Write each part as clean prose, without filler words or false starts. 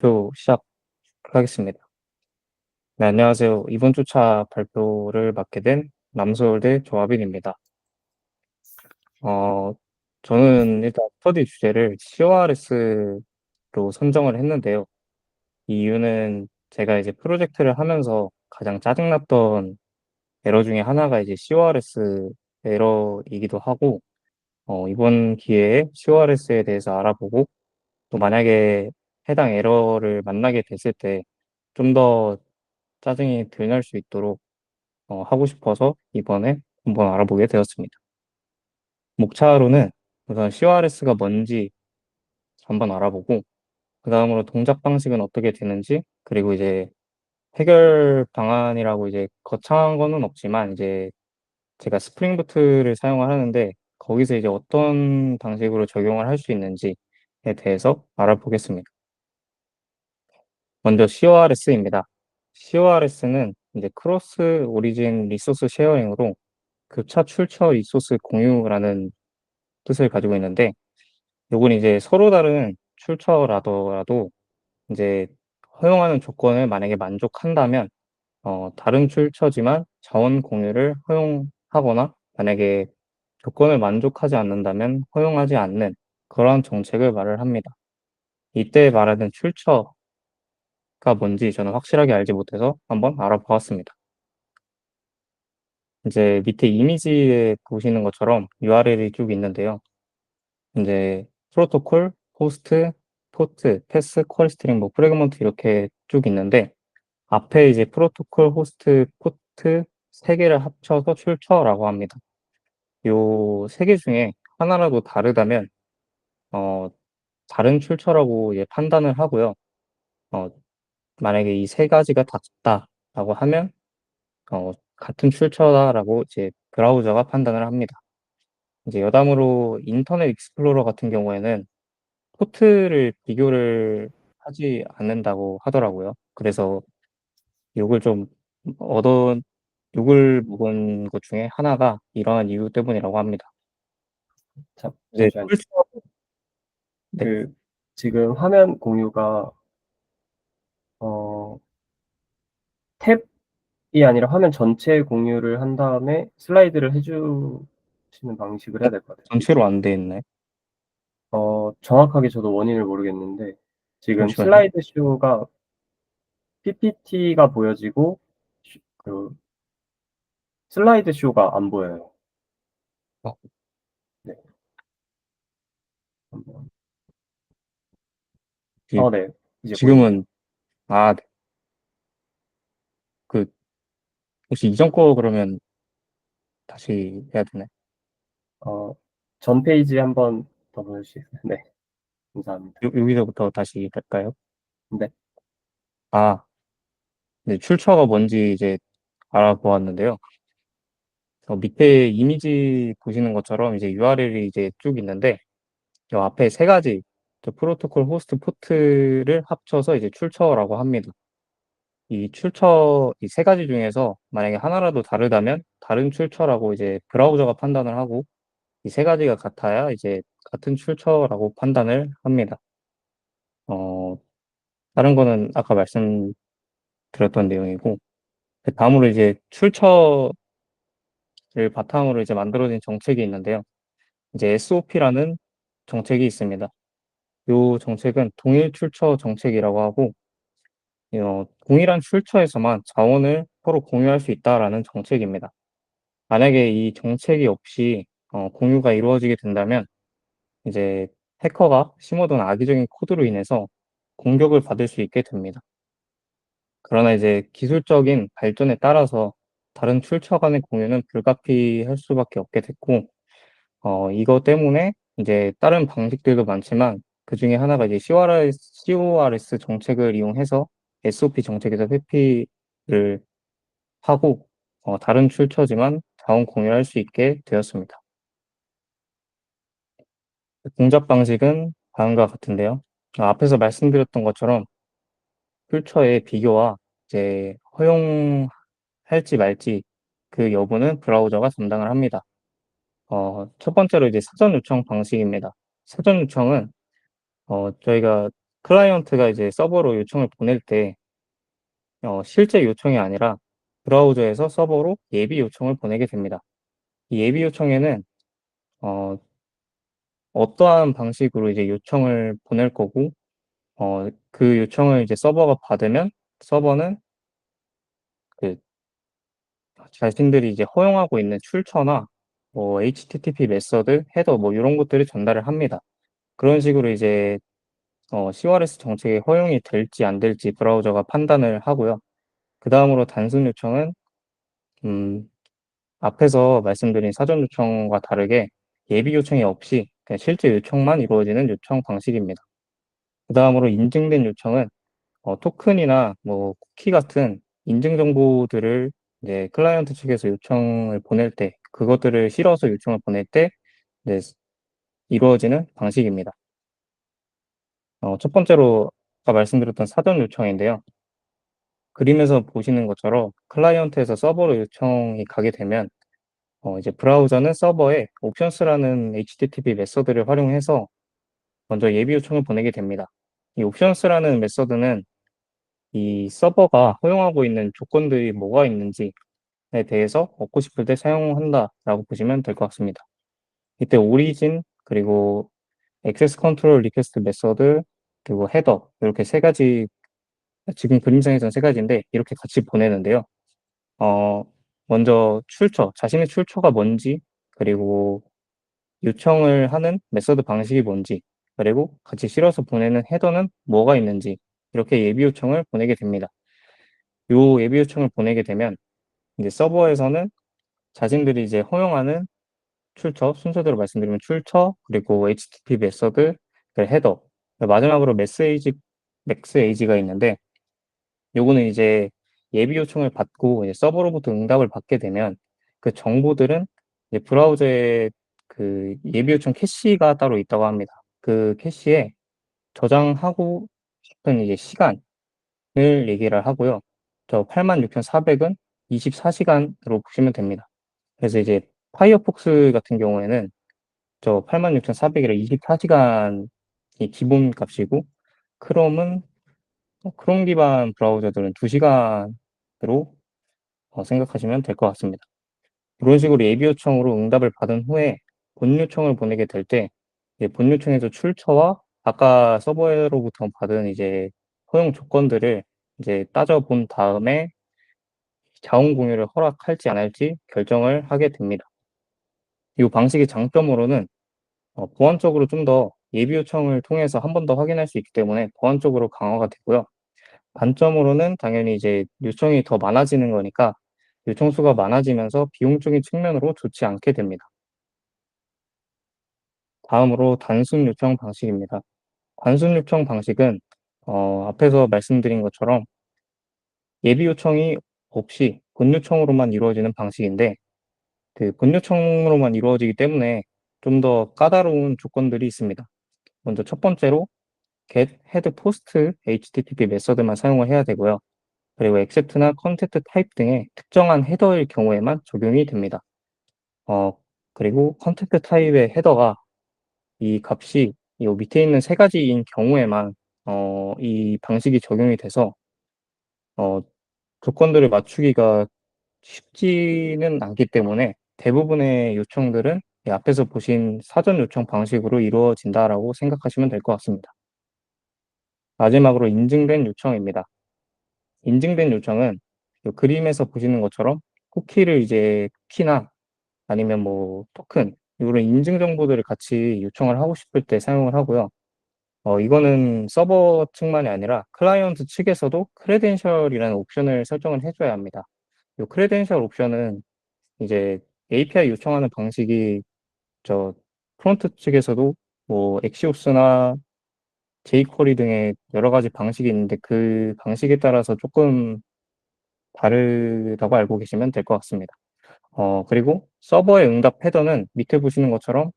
발표 시작하겠습니다. 네, 안녕하세요. 이번 주차 발표를 맡게 된 남서울대 조합인입니다. 어, 저는 일단 스터디 주제를 CORS로 선정을 했는데요. 이 이유는 제가 이제 프로젝트를 하면서 가장 짜증났던 에러 중에 하나가 이제 CORS 에러이기도 하고, 이번 기회에 CORS에 대해서 알아보고, 또 만약에 해당 에러를 만나게 됐을 때 좀 더 짜증이 덜 날 수 있도록 하고 싶어서 이번에 한번 알아보게 되었습니다. 목차로는 우선 CORS가 뭔지 한번 알아보고, 그 다음으로 동작 방식은 어떻게 되는지, 그리고 이제 해결 방안이라고 이제 거창한 거는 없지만, 이제 제가 스프링 부트를 사용을 하는데, 거기서 이제 어떤 방식으로 적용을 할 수 있는지에 대해서 알아보겠습니다. 먼저 CORS입니다. CORS는 이제 크로스 오리진 리소스 쉐어링으로 급차 출처 리소스 공유라는 뜻을 가지고 있는데, 요건 이제 서로 다른 출처라더라도 이제 허용하는 조건을 만약에 만족한다면 다른 출처지만 자원 공유를 허용하거나, 만약에 조건을 만족하지 않는다면 허용하지 않는 그러한 정책을 말을 합니다. 이때 말하는 출처가 뭔지 저는 확실하게 알지 못해서 한번 알아보았습니다. 이제 밑에 이미지에 보시는 것처럼 URL이 쭉 있는데요. 이제 프로토콜, 호스트, 포트, 패스, 쿼리 스트링, 뭐 프래그먼트 이렇게 쭉 있는데, 앞에 이제 프로토콜, 호스트, 포트 세 개를 합쳐서 출처라고 합니다. 요 세 개 중에 하나라도 다르다면 어 다른 출처라고 이제 판단을 하고요. 어 만약에 이 세 가지가 다 같다라고 하면 같은 출처다라고 이제 브라우저가 판단을 합니다. 이제 여담으로 인터넷 익스플로러 같은 경우에는 포트를 비교를 하지 않는다고 하더라고요. 그래서 욕을 좀 얻어 욕을 먹은 것 중에 하나가 이러한 이유 때문이라고 합니다. 이제 잠시만요. 출처. 네. 그 지금 화면 공유가 어 탭이 아니라 화면 전체 공유를 한 다음에 슬라이드를 해 주시는 방식을 해야 될 것 같아요. 전체로 안 돼 있네. 정확하게 저도 원인을 모르겠는데 지금 잠시만요. 슬라이드 쇼가 PPT가 보여지고 슬라이드 쇼가 안 보여요. 어 네. 한번 지 네. 이제 보이네요. 지금은. 아 네. 그 혹시 이전 거 그러면 다시 해야 되나요? 어 전 페이지 한번 더 보여주시겠어요? 네. 감사합니다. 여기서부터 다시 할까요? 네. 아, 네. 출처가 뭔지 이제 알아보았는데요. 밑에 이미지 보시는 것처럼 이제 URL이 이제 쭉 있는데, 요 앞에 세 가지, 프로토콜, 호스트, 포트를 합쳐서 이제 출처라고 합니다. 이 세 가지 중에서 만약에 하나라도 다르다면 다른 출처라고 이제 브라우저가 판단을 하고, 이 세 가지가 같아야 이제 같은 출처라고 판단을 합니다. 어, 다른 거는 아까 말씀드렸던 내용이고, 다음으로 이제 출처를 바탕으로 이제 만들어진 정책이 있는데요. 이제 SOP라는 정책이 있습니다. 요 정책은 동일 출처 정책이라고 하고, 동일한 출처에서만 자원을 서로 공유할 수 있다라는 정책입니다. 만약에 이 정책이 없이 공유가 이루어지게 된다면 이제 해커가 심어둔 악의적인 코드로 인해서 공격을 받을 수 있게 됩니다. 그러나 이제 기술적인 발전에 따라서 다른 출처 간의 공유는 불가피할 수밖에 없게 됐고, 이것 때문에 이제 다른 방식들도 많지만 그중에 하나가 이제 CORS 정책을 이용해서 SOP 정책에서 회피를 하고, 다른 출처지만 자원 공유를 할 수 있게 되었습니다. 공작 방식은 다음과 같은데요. 앞에서 말씀드렸던 것처럼 출처의 비교와 이제 허용할지 말지 그 여부는 브라우저가 담당을 합니다. 첫 번째로 이제 사전 요청 방식입니다. 사전 요청은 저희가 클라이언트가 이제 서버로 요청을 보낼 때 실제 요청이 아니라 브라우저에서 서버로 예비 요청을 보내게 됩니다. 이 예비 요청에는 어 어떠한 방식으로 이제 요청을 보낼 거고 그 요청을 이제 서버가 받으면 서버는 그 자신들이 이제 허용하고 있는 출처나 뭐 HTTP 메서드, 헤더 뭐 요런 것들을 전달을 합니다. 그런 식으로 이제 CORS 정책이 허용이 될지 안 될지 브라우저가 판단을 하고요. 그다음으로 단순 요청은 음 앞에서 말씀드린 사전 요청과 다르게 예비 요청이 없이 그냥 실제 요청만 이루어지는 요청 방식입니다. 그다음으로 인증된 요청은 토큰이나 뭐 쿠키 같은 인증 정보들을 이제 클라이언트 측에서 요청을 보낼 때 그것들을 실어서 요청을 보낼 때 네 이루어지는 방식입니다. 첫 번째로 아까 말씀드렸던 사전 요청인데요. 그림에서 보시는 것처럼 클라이언트에서 서버로 요청이 가게 되면 이제 브라우저는 서버에 옵션스라는 HTTP 메서드를 활용해서 먼저 예비 요청을 보내게 됩니다. 이 옵션스라는 메서드는 이 서버가 허용하고 있는 조건들이 뭐가 있는지에 대해서 얻고 싶을 때 사용한다라고 보시면 될 것 같습니다. 이때 오리진 그리고 액세스 컨트롤 리퀘스트 메서드 그리고 헤더 이렇게 세 가지 지금 그림상에서는 세 가지인데 이렇게 같이 보내는데요. 어 먼저 출처, 자신의 출처가 뭔지 그리고 요청을 하는 메서드 방식이 뭔지 그리고 같이 실어서 보내는 헤더는 뭐가 있는지 이렇게 예비 요청을 보내게 됩니다. 요 예비 요청을 보내게 되면 이제 서버에서는 자신들이 이제 허용하는 출처, 순서대로 말씀드리면 출처, 그리고 HTTP 메서드, 그 헤더, 마지막으로 맥스에이지가 있는데 요거는 이제 예비 요청을 받고 이제 서버로부터 응답을 받게 되면 그 정보들은 이제 브라우저에 그 예비 요청 캐시가 따로 있다고 합니다. 그 캐시에 저장하고 싶은 이제 시간을 얘기를 하고요. 저 86,400은 24 시간으로 보시면 됩니다. 그래서 이제 파이어폭스 같은 경우에는 저 86,400이라 24 시간이 기본 값이고 크롬은 크롬 기반 브라우저들은 2 시간으로 생각하시면 될 것 같습니다. 이런 식으로 예비 요청으로 응답을 받은 후에 본 요청을 보내게 될 때 본 요청에서 출처와 아까 서버로부터 받은 이제 허용 조건들을 이제 따져본 다음에 자원 공유를 허락할지 안 할지 결정을 하게 됩니다. 이 방식의 장점으로는 보안적으로 좀 더 예비 요청을 통해서 한 번 더 확인할 수 있기 때문에 보안적으로 강화가 되고요. 단점으로는 당연히 이제 요청이 더 많아지는 거니까 요청 수가 많아지면서 비용적인 측면으로 좋지 않게 됩니다. 다음으로 단순 요청 방식입니다. 단순 요청 방식은 앞에서 말씀드린 것처럼 예비 요청이 없이 본 요청으로만 이루어지는 방식인데 그 본 요청으로만 이루어지기 때문에 좀 더 까다로운 조건들이 있습니다. 먼저 첫 번째로 get, head, post, HTTP 메서드만 사용을 해야 되고요. 그리고 accept나 content type 등의 특정한 헤더일 경우에만 적용이 됩니다. 어, 그리고 content type의 헤더가 이 값이 이 밑에 있는 세 가지인 경우에만 이 방식이 적용이 돼서 어, 조건들을 맞추기가 쉽지는 않기 때문에 대부분의 요청들은 이 앞에서 보신 사전 요청 방식으로 이루어진다라고 생각하시면 될 것 같습니다. 마지막으로 인증된 요청입니다. 인증된 요청은 요 그림에서 보시는 것처럼 쿠키를 이제 쿠키나 아니면 뭐 토큰 요런 인증 정보들을 같이 요청을 하고 싶을 때 사용을 하고요. 이거는 서버 측만이 아니라 클라이언트 측에서도 크레덴셜이라는 옵션을 설정을 해 줘야 합니다. 요 크레덴셜 옵션은 이제 API 요청하는 방식이 저 프론트 측에서도 뭐 엑시오스나 jQuery 등의 여러 가지 방식이 있는데 그 방식에 따라서 쪼끔 다르다고 알고 계시면 될 것 같습니다. 그리고 서버의 응답 헤더는 밑에 보시는 것처럼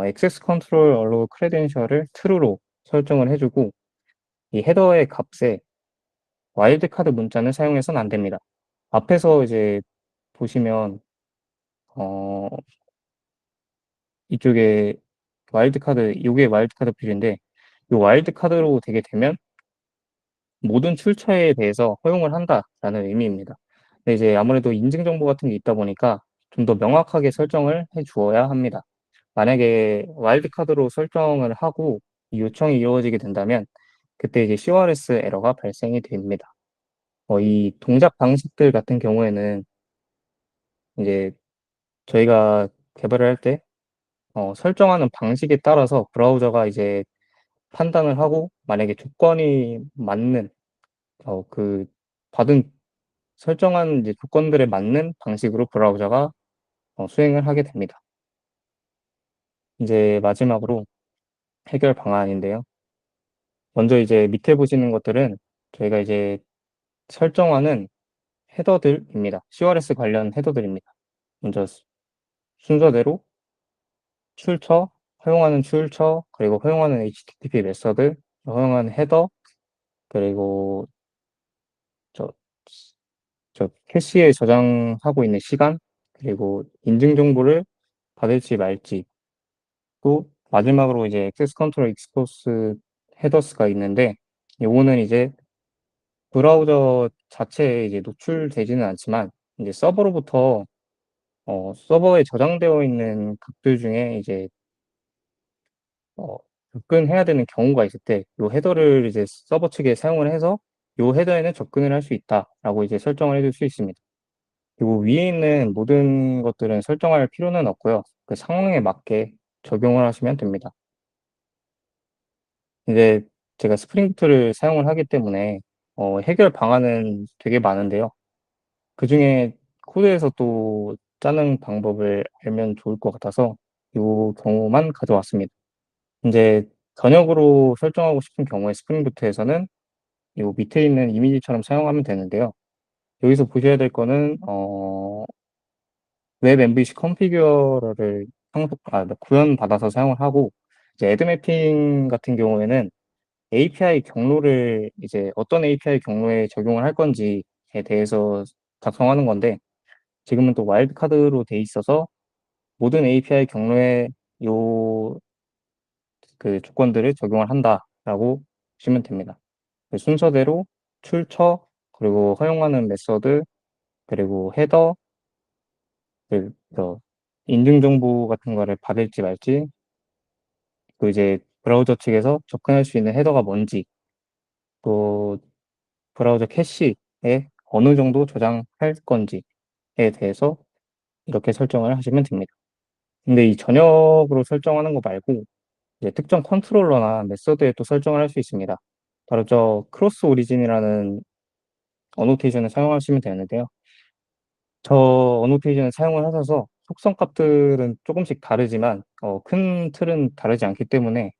액세스 컨트롤 얼로우 크레덴셜을 true로 설정을 해 주고 이 헤더의 값에 와일드 카드 문자는 사용해서는 안 됩니다. 앞에서 이제 보시면 어 이쪽에 와일드 카드 요게 와일드 카드 필인데 이 와일드 카드로 되게 되면 모든 출처에 대해서 허용을 한다라는 의미입니다. 근데 이제 아무래도 인증 정보 같은 게 있다 보니까 좀 더 명확하게 설정을 해 주어야 합니다. 만약에 와일드 카드로 설정을 하고 이 요청이 이루어지게 된다면 그때 이제 CORS 에러가 발생이 됩니다. 이 동작 방식들 같은 경우에는 이제 저희가 개발을 할 때 설정하는 방식에 따라서 브라우저가 이제 판단을 하고 만약에 조건이 맞는 그 받은 설정한 이제 조건들에 맞는 방식으로 브라우저가 수행을 하게 됩니다. 이제 마지막으로 해결 방안인데요. 먼저 이제 밑에 보시는 것들은 저희가 이제 설정하는 헤더들입니다. CORS 관련 헤더들입니다. 먼저 순서대로 출처, 허용하는 출처, 그리고 허용하는 HTTP 메서드, 허용하는 헤더, 그리고 저, 저 캐시에 저장하고 있는 시간, 그리고 인증 정보를 받을지 말지, 또 마지막으로 이제 액세스 컨트롤 익스포스 헤더스가 있는데 요거는 이제 브라우저 자체에 이제 노출되지는 않지만 이제 서버로부터 서버에 저장되어 있는 값들 중에 이제 어 접근해야 되는 경우가 있을 때 요 헤더를 이제 서버 측에 사용을 해서 요 헤더에는 접근을 할 수 있다라고 이제 설정을 해줄 수 있습니다. 그리고 위에 있는 모든 것들은 설정할 필요는 없고요. 그 상황에 맞게 적용을 하시면 됩니다. 이제 제가 스프링 부트를 사용을 하기 때문에 해결 방안은 되게 많은데요. 그중에 코드에서 또 짜는 방법을 알면 좋을 것 같아서 요 경우만 가져왔습니다. 인제 전역으로 설정하고 싶은 경우에 스프링 부트에서는 요 밑에 있는 이미지처럼 사용하면 되는데요. 여기서 보셔야 될 거는 웹 MVC 컨피규어러를 구현받아서 사용을 하고 이제 애드 매핑 같은 경우에는 API 경로를 이제 어떤 API 경로에 적용을 할 건지에 대해서 작성하는 건데 지금은 또 와일드 카드로 돼 있어서 모든 API 경로에 요 그 조건들을 적용을 한다라고 보시면 됩니다. 그 순서대로 출처, 그리고 허용하는 메서드, 그리고 헤더, 인증 정보 같은 거를 받을지 말지, 또 이제 브라우저 측에서 접근할 수 있는 헤더가 뭔지, 또 브라우저 캐시에 어느 정도 저장할 건지에 대해서 이렇게 설정을 하시면 됩니다. 근데 이 전역으로 설정하는 거 말고 이제 특정 컨트롤러나 메서드에 또 설정을 할 수 있습니다. 바로 저 크로스 오리진이라는 어노테이션을 사용하시면 되는데요. 저 어노테이션을 사용을 하셔서 속성 값들은 조금씩 다르지만 큰 틀은 다르지 않기 때문에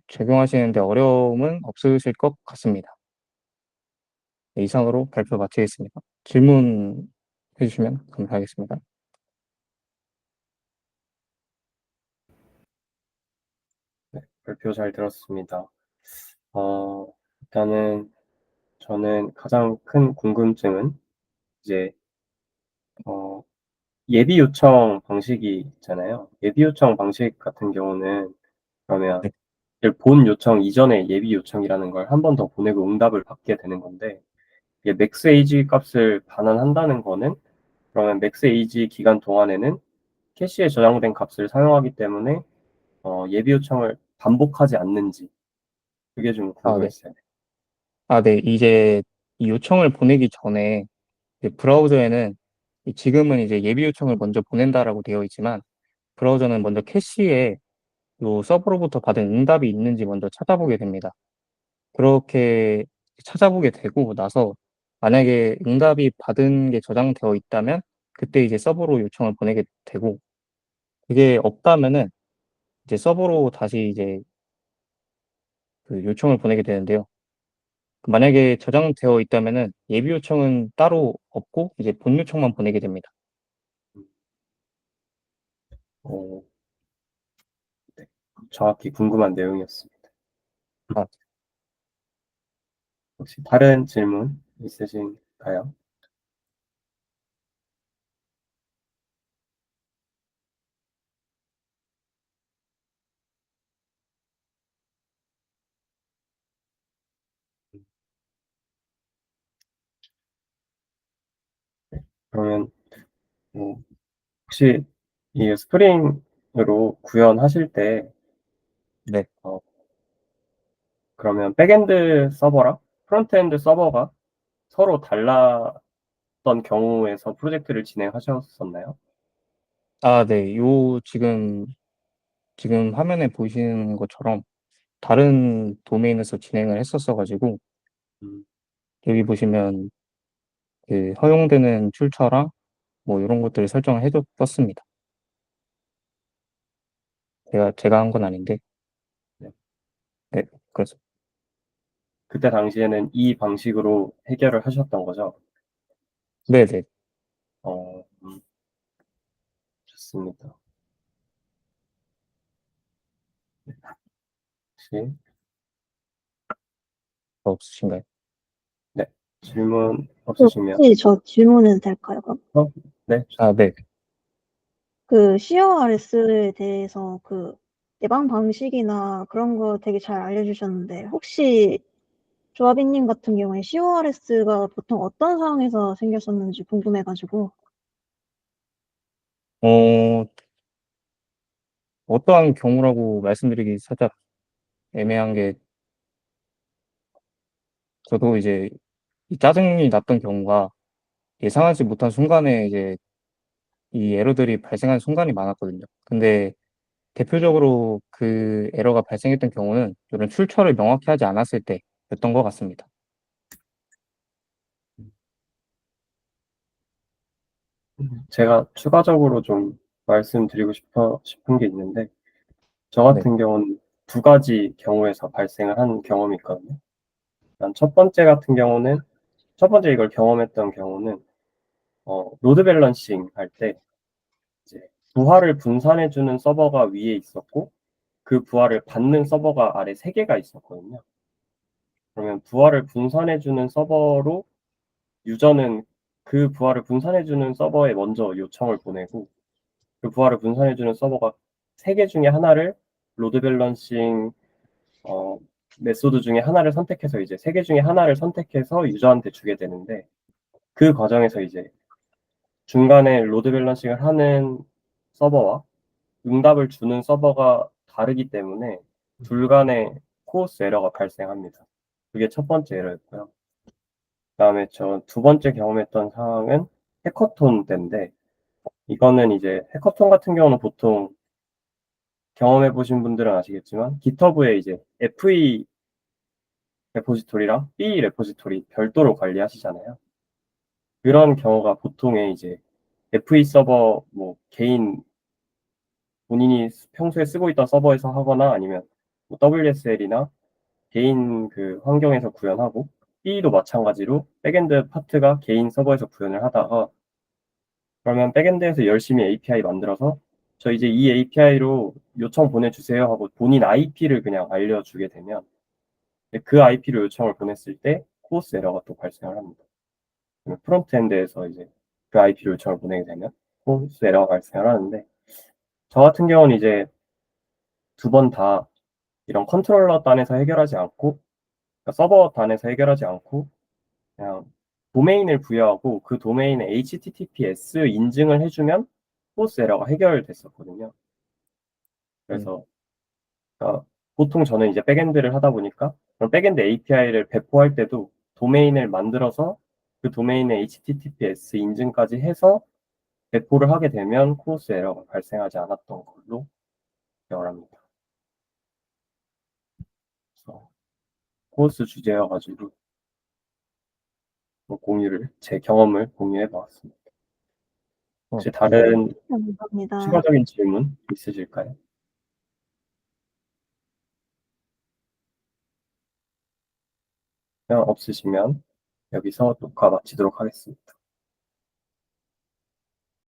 적용하시는 데 어려움은 없으실 것 같습니다. 네, 이상으로 발표 마치겠습니다. 질문해 주시면 감사하겠습니다. 네. 발표 잘 들었습니다. 일단은 저는 가장 큰 궁금증은 이제 어 예비 요청 방식이 있잖아요. 예비 요청 방식 같은 경우는 그러면 네. 본 요청 이전에 예비 요청이라는 걸 한 번 더 보내고 응답을 받게 되는 건데 이게 맥스 에이지 값을 반환한다는 거는 그러면 맥스 에이지 기간 동안에는 캐시에 저장된 값을 사용하기 때문에 예비 요청을 반복하지 않는지 그게 좀 아 네. 궁금했어요. 네. 이제 이 요청을 보내기 전에 이제 브라우저에는 지금은 이제 예비 요청을 먼저 보낸다라고 되어 있지만 브라우저는 먼저 캐시에 요 서버로부터 받은 응답이 있는지 먼저 찾아보게 됩니다. 그렇게 찾아보게 되고 나서 만약에 응답이 받은 게 저장되어 있다면 그때 이제 서버로 요청을 보내게 되고 그게 없다면은 이제 서버로 다시 이제 그 요청을 보내게 되는데요. 만약에 저장되어 있다면은 예비 요청은 따로 없고 이제 본 요청만 보내게 됩니다. 어 네. 정확히 궁금한 내용이었습니다. 아 혹시 다른 질문 있으신가요? 혹시 이 스프링으로 구현하실 때 네. 어 그러면 백엔드 서버랑 프론트엔드 서버가 서로 달랐던 경우에서 프로젝트를 진행하셨었나요? 아, 네. 지금 화면에 보시는 것처럼 다른 도메인에서 진행을 했었어 가지고 음. 여기 보시면 그 허용되는 출처랑 뭐 요런 것들을 설정을 해 뒀습니다. 제가 한 건 아닌데. 네. 네. 그래서 그때 당시에는 이 방식으로 해결을 하셨던 거죠? 네네. 어 좋습니다. 혹시 더 없으신가요? 네. 질문 없으시면 혹시 저 질문해도 될까요, 그럼? 네. 아, 네. 그 CORS에 대해서 그 예방 방식이나 그런 거 되게 잘 알려주셨는데, 혹시 조아비님 같은 경우에 CORS가 보통 어떤 상황에서 생겼었는지 궁금해가지고. 어 어떠한 경우라고 말씀드리기 살짝 애매한 게, 저도 이제 이 짜증이 났던 경우가 예상하지 못한 순간에 이제 이 에러들이 발생하는 순간이 많았거든요. 근데 대표적으로 그 에러가 발생했던 경우는 이런 출처를 명확히 하지 않았을 때였던 것 같습니다. 제가 추가적으로 좀 말씀드리고 싶은 게 있는데 저 네. 같은 경우는 두 가지 경우에서 발생을 한 경험이 있거든요. 일단 첫 번째 이걸 경험했던 경우는 로드 밸런싱 할 때 이제 부하를 분산해 주는 서버가 위에 있었고 그 부하를 받는 서버가 아래 3 개가 있었거든요. 그러면 부하를 분산해 주는 서버로 유저는 그 부하를 분산해 주는 서버에 먼저 요청을 보내고 그 부하를 분산해 주는 서버가 3개 중에 하나를 로드 밸런싱 어 메소드 중에 하나를 선택해서 이제 3개 중에 하나를 선택해서 유저한테 주게 되는데 그 과정에서 이제 중간에 로드 밸런싱을 하는 서버와 응답을 주는 서버가 다르기 때문에 둘 간에 코어스 에러가 발생합니다. 그게 첫 번째 에러였고요. 그다음에 저 두 번째 경험했던 상황은 해커톤 때인데 이거는 이제 해커톤 같은 경우는 보통 경험해 보신 분들은 아시겠지만 GitHub에 이제 FE 레포지토리랑 BE 레포지토리 별도로 관리하시잖아요. 그런 경우가 보통의 이제 FE 서버 뭐 개인 본인이 평소에 쓰고 있던 서버에서 하거나 아니면 뭐 WSL이나 개인 그 환경에서 구현하고 B도 마찬가지로 백엔드 파트가 개인 서버에서 구현을 하다가 그러면 백엔드에서 열심히 API 만들어서 저 이제 이 API로 요청 보내주세요 하고 본인 IP를 그냥 알려주게 되면 그 IP로 요청을 보냈을 때 코어스 에러가 또 발생을 합니다. 프론트엔드에서 이제 그 IP로 요청을 보내게 되면 코어스 에러가 발생을 하는데 저 같은 경우는 이제 두 번 다 이런 컨트롤러 단에서 해결하지 않고 그러니까 서버 단에서 해결하지 않고 그냥 도메인을 부여하고 그 도메인에 HTTPS 인증을 해주면 소스 에러가 해결됐었거든요. 네. 그래서 그러니까 보통 저는 이제 백엔드를 하다 보니까 그런 백엔드 API를 배포할 때도 도메인을 만들어서 그 도메인에 HTTPS 인증까지 해서 배포를 하게 되면 코어스 에러가 발생하지 않았던 걸로 기억을 합니다. 그래서 코어스 주제여가지고 제 경험을 공유해 보았습니다. 혹시 감사합니다. 다른 감사합니다. 추가적인 질문 있으실까요? 없으시면 여기서 녹화 마치도록 하겠습니다.